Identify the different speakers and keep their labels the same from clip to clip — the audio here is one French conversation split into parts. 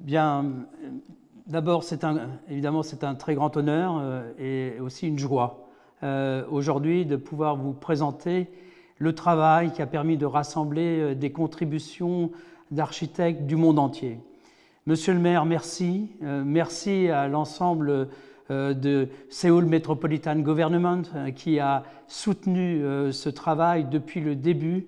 Speaker 1: Bien, d'abord, évidemment, c'est un très grand honneur et aussi une joie aujourd'hui de pouvoir vous présenter le travail qui a permis de rassembler des contributions d'architectes du monde entier. Monsieur le maire, merci. Merci à l'ensemble de Seoul Metropolitan Government qui a soutenu ce travail depuis le début.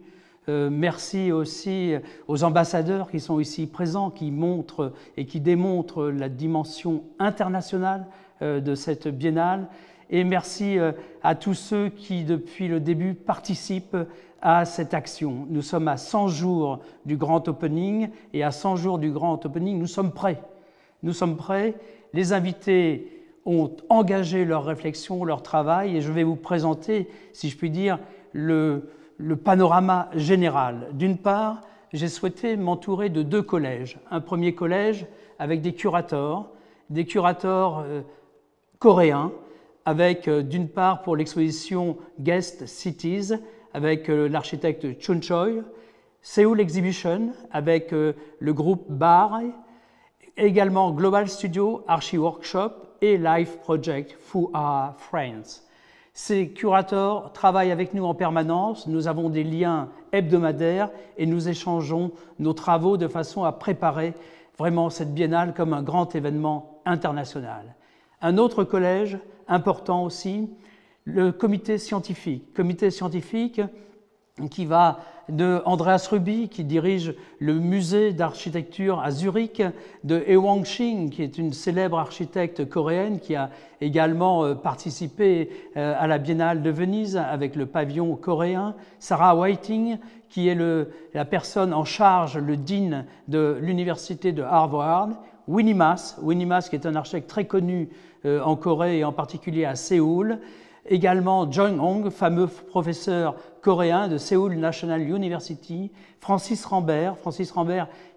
Speaker 1: Merci aussi aux ambassadeurs qui sont ici présents, qui montrent et qui démontrent la dimension internationale de cette biennale. Et merci à tous ceux qui, depuis le début, participent à cette action. Nous sommes à 100 jours du grand opening et à 100 jours du grand opening, nous sommes prêts. Nous sommes prêts. Les invités ont engagé leur réflexion, leur travail et je vais vous présenter, si je puis dire, le panorama général. D'une part, j'ai souhaité m'entourer de 2 collèges. Un premier collège avec des curators coréens, avec d'une part pour l'exposition Guest Cities, avec l'architecte Chun Choi, Seoul Exhibition, avec le groupe Bar, également Global Studio, Archi Workshop et Life Project Fua France. Ces curateurs travaillent avec nous en permanence, nous avons des liens hebdomadaires et nous échangeons nos travaux de façon à préparer vraiment cette biennale comme un grand événement international. Un autre collège important aussi, le comité scientifique qui va de Andreas Ruby, qui dirige le musée d'architecture à Zurich, de Ewang Shin, qui est une célèbre architecte coréenne qui a également participé à la Biennale de Venise avec le pavillon coréen, Sarah Whiting, qui est la personne en charge, le dean de l'université de Harvard, Winnie Ma, qui est un architecte très connu en Corée et en particulier à Séoul, également Jung Hong, fameux professeur coréen de Seoul National University, Francis Rambert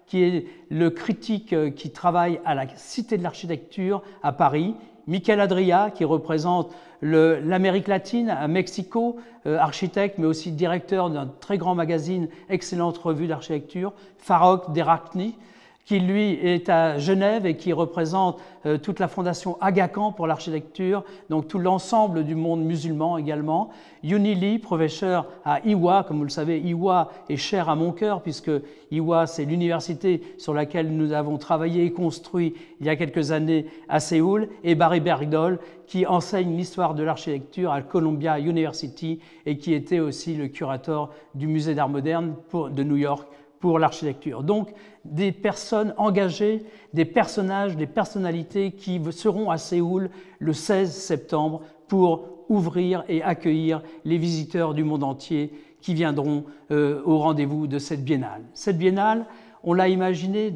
Speaker 1: qui est le critique qui travaille à la Cité de l'Architecture à Paris, Michael Adria qui représente l'Amérique latine à Mexico, architecte mais aussi directeur d'un très grand magazine, excellente revue d'architecture, Farrokh Derakni, qui lui est à Genève et qui représente toute la fondation Aga Khan pour l'architecture, donc tout l'ensemble du monde musulman également. Yoon Lee, professeur à Ewha, comme vous le savez, Ewha est cher à mon cœur puisque Ewha c'est l'université sur laquelle nous avons travaillé et construit il y a quelques années à Séoul, et Barry Bergdoll qui enseigne l'histoire de l'architecture à Columbia University et qui était aussi le curateur du musée d'art moderne de New York pour l'architecture. Donc, des personnes engagées, des personnages, des personnalités qui seront à Séoul le 16 septembre pour ouvrir et accueillir les visiteurs du monde entier qui viendront au rendez-vous de cette biennale. Cette biennale, on l'a imaginée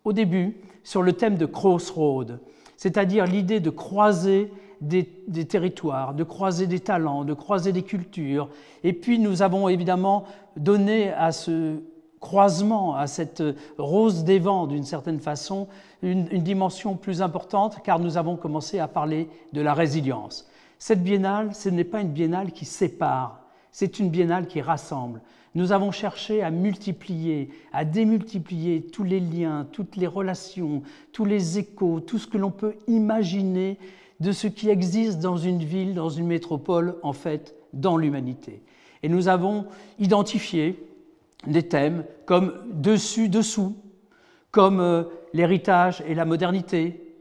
Speaker 1: au début sur le thème de Crossroad, c'est-à-dire l'idée de croiser des territoires, de croiser des talents, de croiser des cultures. Et puis, nous avons évidemment donné à ce croisement, à cette rose des vents d'une certaine façon, une dimension plus importante car nous avons commencé à parler de la résilience. Cette biennale, ce n'est pas une biennale qui sépare, c'est une biennale qui rassemble. Nous avons cherché à multiplier, à démultiplier tous les liens, toutes les relations, tous les échos, tout ce que l'on peut imaginer de ce qui existe dans une ville, dans une métropole, en fait, dans l'humanité. Et nous avons identifié des thèmes comme dessus-dessous, comme l'héritage et la modernité,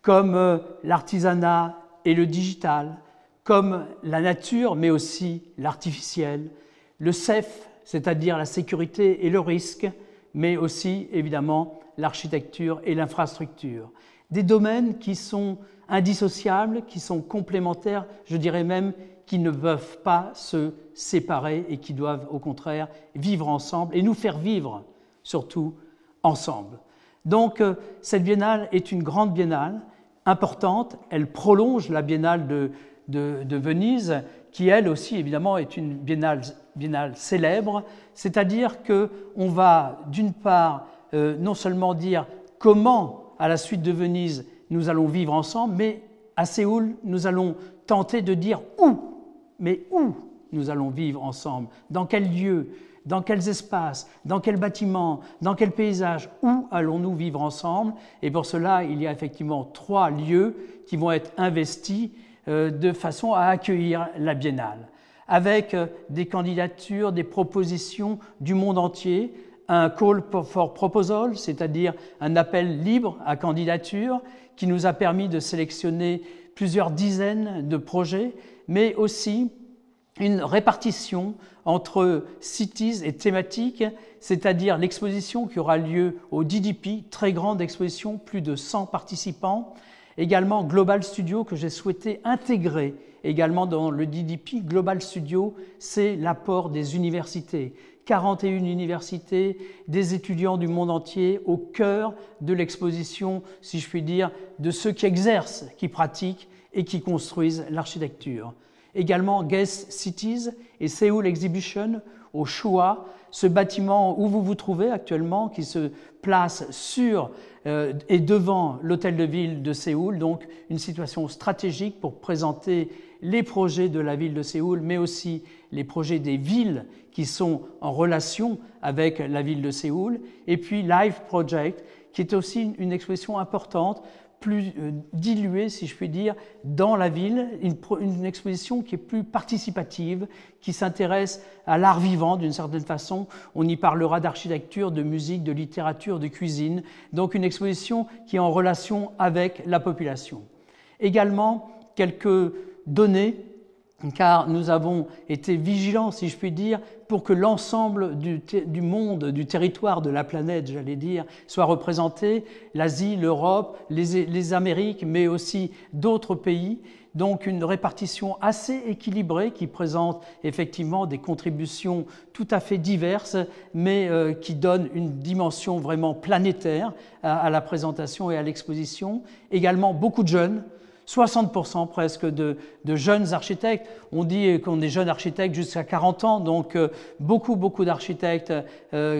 Speaker 1: comme l'artisanat et le digital, comme la nature mais aussi l'artificiel, le SEF, c'est-à-dire la sécurité et le risque, mais aussi évidemment l'architecture et l'infrastructure. Des domaines qui sont indissociables, qui sont complémentaires, je dirais même qui ne peuvent pas se séparer et qui doivent au contraire vivre ensemble et nous faire vivre surtout ensemble. Donc cette biennale est une grande biennale importante, elle prolonge la biennale de Venise qui elle aussi évidemment est une biennale célèbre, c'est-à-dire qu'on va d'une part non seulement dire comment à la suite de Venise nous allons vivre ensemble, mais à Séoul nous allons tenter de dire où nous allons vivre ensemble, dans quel lieu, dans quels espaces, dans quels bâtiments, dans quels paysages, où allons-nous vivre ensemble? Et pour cela, il y a effectivement 3 lieux qui vont être investis de façon à accueillir la biennale, avec des candidatures, des propositions du monde entier, un call for proposal, c'est-à-dire un appel libre à candidature qui nous a permis de sélectionner plusieurs dizaines de projets, mais aussi une répartition entre cities et thématiques, c'est-à-dire l'exposition qui aura lieu au DDP, très grande exposition, plus de 100 participants. Également Global Studio que j'ai souhaité intégrer également dans le DDP. Global Studio, c'est l'apport des universités. 41 universités, des étudiants du monde entier au cœur de l'exposition, si je puis dire, de ceux qui exercent, qui pratiquent et qui construisent l'architecture. Également Guest Cities et Seoul Exhibition au Choa, ce bâtiment où vous vous trouvez actuellement, qui se place sur et devant l'hôtel de ville de Séoul, donc une situation stratégique pour présenter les projets de la ville de Séoul, mais aussi les projets des villes qui sont en relation avec la ville de Séoul. Et puis Live Project, qui est aussi une exposition importante, plus diluée, si je puis dire, dans la ville, une exposition qui est plus participative, qui s'intéresse à l'art vivant d'une certaine façon. On y parlera d'architecture, de musique, de littérature, de cuisine. Donc une exposition qui est en relation avec la population. Également, quelques données, car nous avons été vigilants, si je puis dire, pour que l'ensemble du monde, du territoire de la planète, j'allais dire, soit représenté, l'Asie, l'Europe, les Amériques, mais aussi d'autres pays. Donc une répartition assez équilibrée qui présente effectivement des contributions tout à fait diverses, mais qui donne une dimension vraiment planétaire à la présentation et à l'exposition. Également beaucoup de jeunes. 60% presque de jeunes architectes. On dit qu'on est jeunes architectes jusqu'à 40 ans, donc beaucoup d'architectes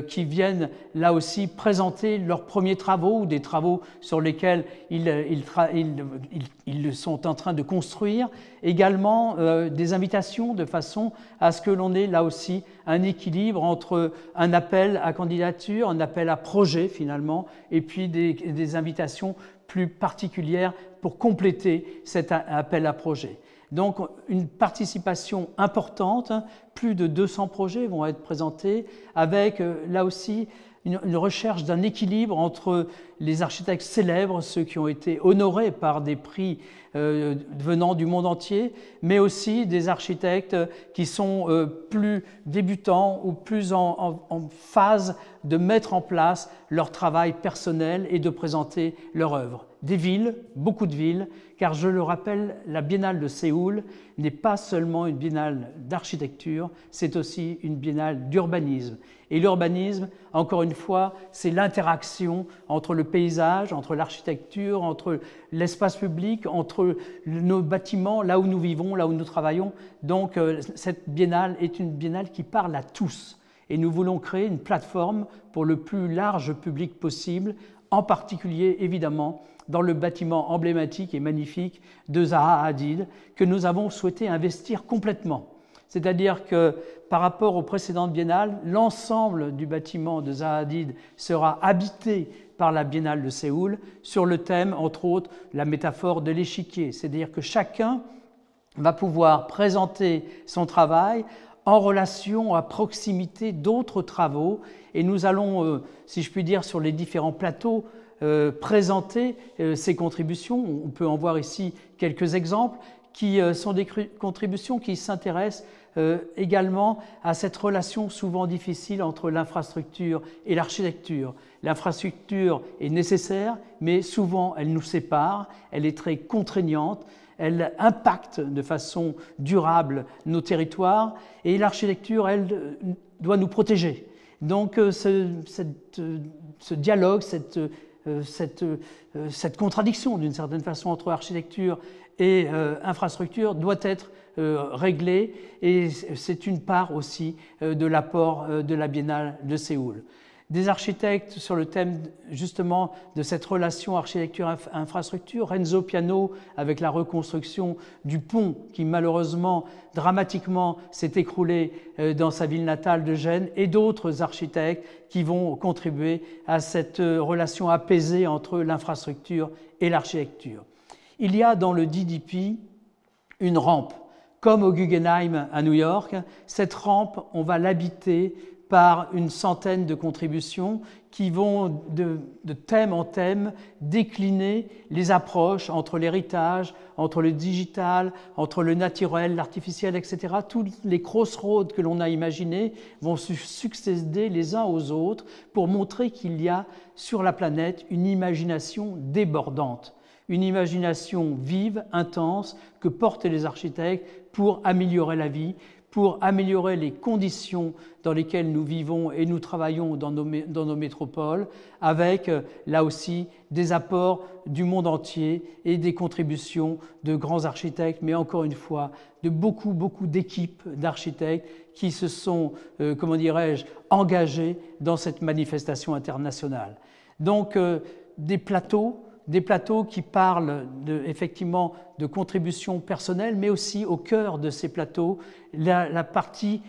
Speaker 1: qui viennent là aussi présenter leurs premiers travaux ou des travaux sur lesquels ils sont en train de construire. Également des invitations de façon à ce que l'on ait là aussi un équilibre entre un appel à candidature, un appel à projet finalement, et puis des invitations plus particulières pour compléter cet appel à projet. Donc une participation importante, plus de 200 projets vont être présentés, avec là aussi une recherche d'un équilibre entre les architectes célèbres, ceux qui ont été honorés par des prix venant du monde entier, mais aussi des architectes qui sont plus débutants ou plus en phase de mettre en place leur travail personnel et de présenter leur œuvre. Des villes, beaucoup de villes, car je le rappelle, la Biennale de Séoul n'est pas seulement une biennale d'architecture, c'est aussi une biennale d'urbanisme. Et l'urbanisme, encore une fois, c'est l'interaction entre le paysage, entre l'architecture, entre l'espace public, entre nos bâtiments, là où nous vivons, là où nous travaillons. Donc cette biennale est une biennale qui parle à tous. Et nous voulons créer une plateforme pour le plus large public possible, en particulier, évidemment, dans le bâtiment emblématique et magnifique de Zaha Hadid, que nous avons souhaité investir complètement. C'est-à-dire que par rapport aux précédentes biennales, l'ensemble du bâtiment de Zaha Hadid sera habité par la Biennale de Séoul sur le thème, entre autres, la métaphore de l'échiquier. C'est-à-dire que chacun va pouvoir présenter son travail en relation, à proximité d'autres travaux. Et nous allons, si je puis dire, sur les différents plateaux, présenter ces contributions. On peut en voir ici quelques exemples qui sont des contributions qui s'intéressent également à cette relation souvent difficile entre l'infrastructure et l'architecture. L'infrastructure est nécessaire, mais souvent elle nous sépare, elle est très contraignante, elle impacte de façon durable nos territoires et l'architecture, elle, doit nous protéger. Donc ce dialogue, cette contradiction d'une certaine façon entre architecture et infrastructure doit être réglée et c'est une part aussi de l'apport de la Biennale de Séoul. des architectes sur le thème justement de cette relation architecture-infrastructure. Renzo Piano avec la reconstruction du pont qui malheureusement, dramatiquement s'est écroulé dans sa ville natale de Gênes, et d'autres architectes qui vont contribuer à cette relation apaisée entre l'infrastructure et l'architecture. Il y a dans le DDP une rampe, comme au Guggenheim à New York. Cette rampe, on va l'habiter par une centaine de contributions qui vont de thème en thème décliner les approches entre l'héritage, entre le digital, entre le naturel, l'artificiel, etc. Tous les crossroads que l'on a imaginés vont se succéder les uns aux autres pour montrer qu'il y a sur la planète une imagination débordante, une imagination vive, intense, que portent les architectes pour améliorer la vie, pour améliorer les conditions dans lesquelles nous vivons et nous travaillons dans nos métropoles, avec là aussi des apports du monde entier et des contributions de grands architectes, mais encore une fois, de beaucoup d'équipes d'architectes qui se sont, comment dirais-je, engagés dans cette manifestation internationale. Donc, des plateaux qui parlent effectivement de contributions personnelles, mais aussi au cœur de ces plateaux, la partie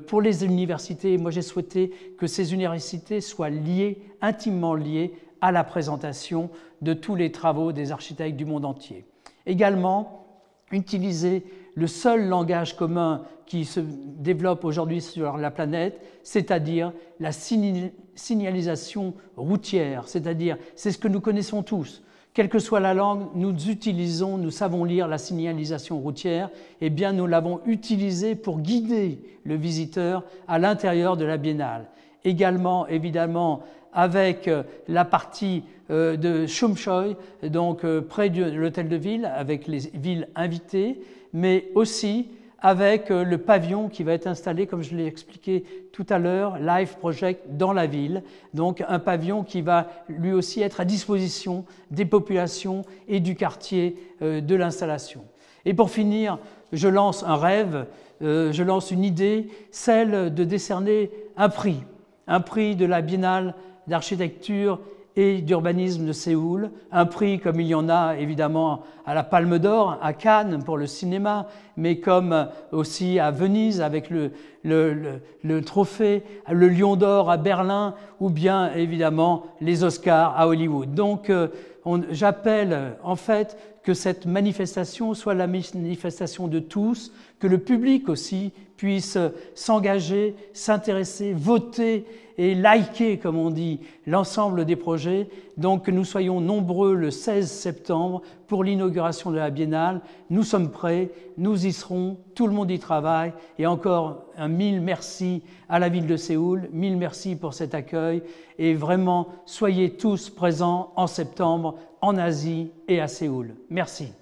Speaker 1: pour les universités. Moi, j'ai souhaité que ces universités soient liées, intimement liées à la présentation de tous les travaux des architectes du monde entier. Également, utiliser le seul langage commun qui se développe aujourd'hui sur la planète, c'est-à-dire la signalisation routière, c'est-à-dire c'est ce que nous connaissons tous. Quelle que soit la langue, nous savons lire la signalisation routière, eh bien nous l'avons utilisée pour guider le visiteur à l'intérieur de la biennale. Également, évidemment, avec la partie de Shumshoy, donc près de l'hôtel de ville, avec les villes invitées, mais aussi avec le pavillon qui va être installé, comme je l'ai expliqué tout à l'heure, Live Project dans la ville. Donc un pavillon qui va lui aussi être à disposition des populations et du quartier de l'installation. Et pour finir, je lance un rêve, je lance une idée, celle de décerner un prix de la Biennale d'architecture et d'urbanisme de Séoul, un prix comme il y en a évidemment à la Palme d'Or, à Cannes pour le cinéma, mais comme aussi à Venise avec le trophée, le Lion d'Or à Berlin, ou bien évidemment les Oscars à Hollywood. Donc j'appelle en fait que cette manifestation soit la manifestation de tous, que le public aussi puisse s'engager, s'intéresser, voter et liker, comme on dit, l'ensemble des projets. Donc que nous soyons nombreux le 16 septembre pour l'inauguration de la Biennale. Nous sommes prêts, nous y serons, tout le monde y travaille. Et encore un mille merci à la ville de Séoul, mille merci pour cet accueil. Et vraiment, soyez tous présents en septembre en Asie et à Séoul. Merci.